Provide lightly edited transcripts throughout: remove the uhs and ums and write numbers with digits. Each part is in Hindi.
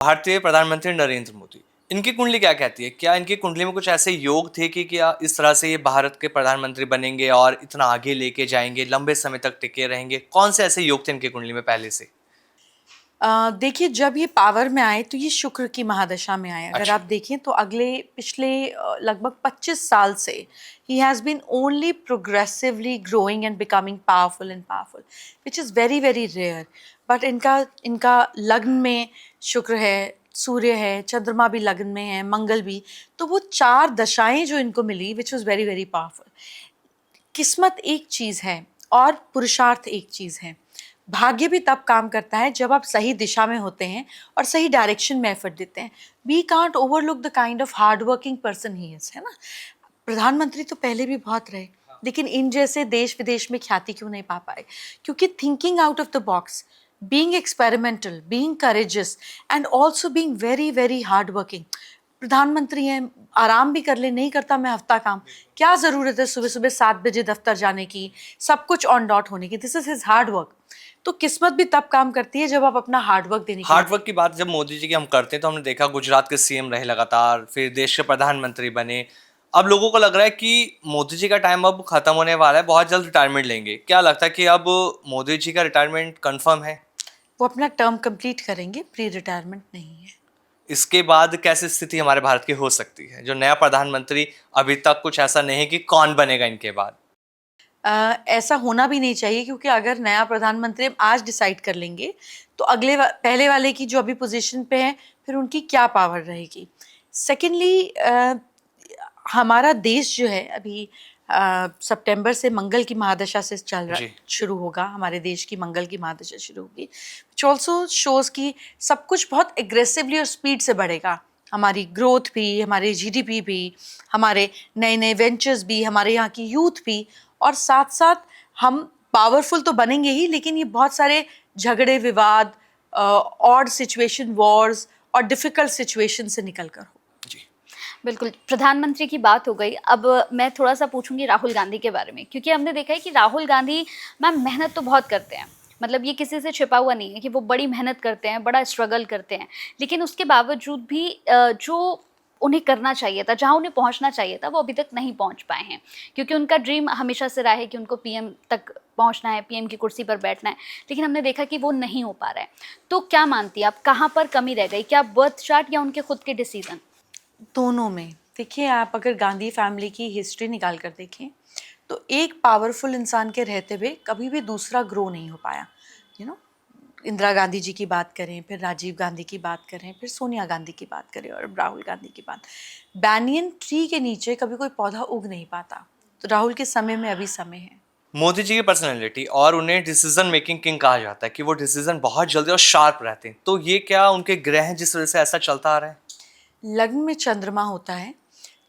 भारतीय प्रधानमंत्री नरेंद्र मोदी, इनकी कुंडली क्या कहती है? क्या इनकी कुंडली में कुछ ऐसे योग थे कि क्या इस तरह से ये भारत के प्रधानमंत्री बनेंगे और इतना आगे लेके जाएँगे, लंबे समय तक टिके रहेंगे? कौन से ऐसे योग थे इनकी कुंडली में पहले से? देखिए जब ये पावर में आए तो ये शुक्र की महादशा में आए। अगर आप अच्छा। देखें तो पिछले लगभग 25 साल से ही has been only progressively growing and becoming powerful and powerful, which is very very rare. But इनका इनका लग्न में शुक्र है, सूर्य है, चंद्रमा भी लग्न में है, मंगल भी। तो वो 4 दशाएँ जो इनको मिली which was very very powerful. किस्मत एक चीज़ है और पुरुषार्थ एक चीज़ है। भाग्य भी तब काम करता है जब आप सही दिशा में होते हैं और सही डायरेक्शन में एफर्ट देते हैं। We can't overlook the kind of hard working person he is, है ना? प्रधानमंत्री तो पहले भी बहुत रहे, लेकिन इन जैसे देश विदेश में ख्याति क्यों नहीं पा पाए? क्योंकि thinking out of the box, being experimental, being courageous and also being very very hard working. प्रधानमंत्री हैं, आराम भी कर ले, नहीं करता मैं हफ्ता काम, क्या ज़रूरत है सुबह सुबह 7 बजे दफ्तर जाने की, सब कुछ ऑन डॉट होने की? This is his hard work. तो किस्मत भी तब काम करती है जब आप अपना हार्ड वर्क देने के लिए। हार्ड वर्क की बात जब मोदी जी की हम करते हैं तो हमने देखा गुजरात के सीएम रहे लगातार, फिर देश के प्रधानमंत्री बने। अब लोगों को लग रहा है कि मोदी जी का टाइम अब खत्म होने वाला है, बहुत जल्द रिटायरमेंट लेंगे। क्या लगता है कि अब मोदी जी का रिटायरमेंट कन्फर्म है? वो अपना टर्म कंप्लीट करेंगे, प्री रिटायरमेंट नहीं है। इसके बाद कैसी स्थिति हमारे भारत की हो सकती है? जो नया प्रधानमंत्री अभी तक कुछ ऐसा नहीं है कि कौन बनेगा इनके बाद? ऐसा होना भी नहीं चाहिए, क्योंकि अगर नया प्रधानमंत्री हम आज डिसाइड कर लेंगे तो पहले वाले की जो अभी पोजीशन पे है फिर उनकी क्या पावर रहेगी। सेकेंडली, हमारा देश जो है अभी सितंबर से मंगल की महादशा से जी। शुरू होगा। हमारे देश की मंगल की महादशा शुरू होगी, विच ऑल्सो शोज कि सब कुछ बहुत एग्रेसिवली और स्पीड से बढ़ेगा। हमारी ग्रोथ भी, हमारे जीडीपी भी, हमारे नए नए वेंचर्स भी, हमारे यहाँ की यूथ भी, और साथ साथ हम पावरफुल तो बनेंगे ही, लेकिन ये बहुत सारे झगड़े विवाद, ऑड सिचुएशन, वॉर्स और डिफिकल्ट सिचुएशन से निकल कर हो। जी। बिल्कुल, प्रधानमंत्री की बात हो गई। अब मैं थोड़ा-सा पूछूँगी राहुल गांधी के बारे में, क्योंकि हमने देखा है कि राहुल गांधी मैम मेहनत तो बहुत करते हैं। मतलब ये किसी से छिपा हुआ नहीं है कि वो बड़ी मेहनत करते हैं, बड़ा स्ट्रगल करते हैं। लेकिन उसके बावजूद भी जो उन्हें करना चाहिए था, जहाँ उन्हें पहुँचना चाहिए था, वो अभी तक नहीं पहुँच पाए हैं। क्योंकि उनका ड्रीम हमेशा से रहा है कि उनको पीएम तक पहुँचना है, पीएम की कुर्सी पर बैठना है। लेकिन हमने देखा कि वो नहीं हो पा रहा है। तो क्या मानती हैं आप, कहाँ पर कमी रह गई? क्या बर्थ चार्ट या उनके खुद के डिसीज़न? दोनों में। देखिए, आप अगर गांधी फैमिली की हिस्ट्री निकाल कर देखें तो एक पावरफुल इंसान के रहते हुए कभी भी दूसरा ग्रो नहीं हो पाया। यू नो, इंदिरा गांधी जी की बात करें, फिर राजीव गांधी की बात करें, फिर सोनिया गांधी की बात करें और राहुल गांधी की बात, बैनियन ट्री के नीचे कभी कोई पौधा उग नहीं पाता। तो राहुल के समय में अभी समय है। मोदी जी की पर्सनैलिटी और उन्हें डिसीजन मेकिंग किंग कहा जाता है कि वो डिसीजन बहुत जल्दी और शार्प रहते हैं। तो ये क्या उनके ग्रह हैं जिस वजह से ऐसा चलता आ रहा है? लग्न में चंद्रमा होता है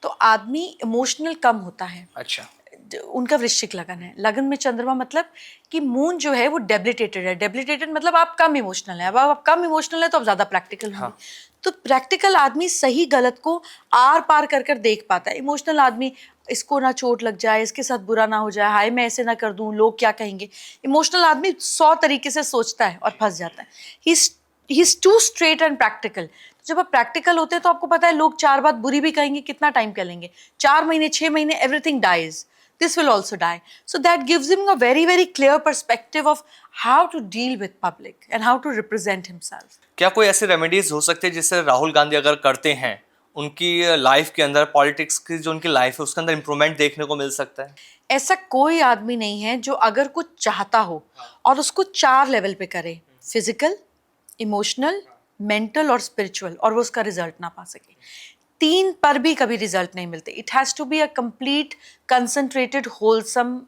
तो आदमी इमोशनल कम होता है। अच्छा। उनका वृश्चिक लगन है, लगन में चंद्रमा, मतलब कि मून जो है वो डेबिलिटेटेड है। डेबिलिटेटेड मतलब आप कम इमोशनल है। अब आप कम इमोशनल है तो आप ज्यादा प्रैक्टिकल होंगे। हाँ। तो प्रैक्टिकल आदमी सही गलत को आर पार कर कर देख पाता है। इमोशनल आदमी, इसको ना चोट लग जाए, इसके साथ बुरा ना हो जाए, हाय मैं ऐसे ना कर दूं, लोग क्या कहेंगे। इमोशनल आदमी 100 तरीके से सोचता है और फंस जाता है। He is too straight and practical. जब आप प्रैक्टिकल होते हैं तो आपको पता है लोग 4 बात बुरी भी कहेंगे, कितना टाइम कर लेंगे, 4 महीने 6 महीने, everything dies, this will also die. So that gives him a very very clear perspective of how to deal with public and how to represent himself. क्या कोई ऐसे रेमेडीज हो सकते हैं जिससे राहुल गांधी अगर करते हैं उनकी लाइफ के अंदर, पॉलिटिक्स की जो उनकी लाइफ है उसके अंदर इंप्रूवमेंट देखने को मिल सकता है? ऐसा कोई आदमी नहीं है जो अगर कुछ चाहता हो और उसको 4 लेवल पे करे, फिजिकल, इमोशनल, मेंटल और स्पिरिचुअल, और वो उसका रिजल्ट ना पा सके। 3 पर भी कभी रिजल्ट नहीं मिलते। It has to be a complete concentrated wholesome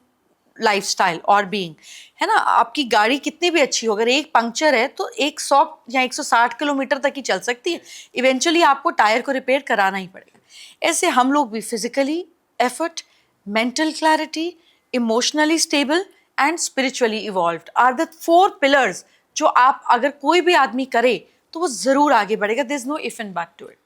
lifestyle और बीइंग, है ना? आपकी गाड़ी कितनी भी अच्छी हो, अगर एक पंक्चर है तो 100 या 160 किलोमीटर तक ही चल सकती है। इवेंचुअली आपको टायर को रिपेयर कराना ही पड़ेगा। ऐसे हम लोग भी physically effort, mental clarity, emotionally stable and spiritually evolved are the 4 pillars जो आप अगर कोई भी आदमी करे तो वो जरूर आगे बढ़ेगा। There is no if and but to it.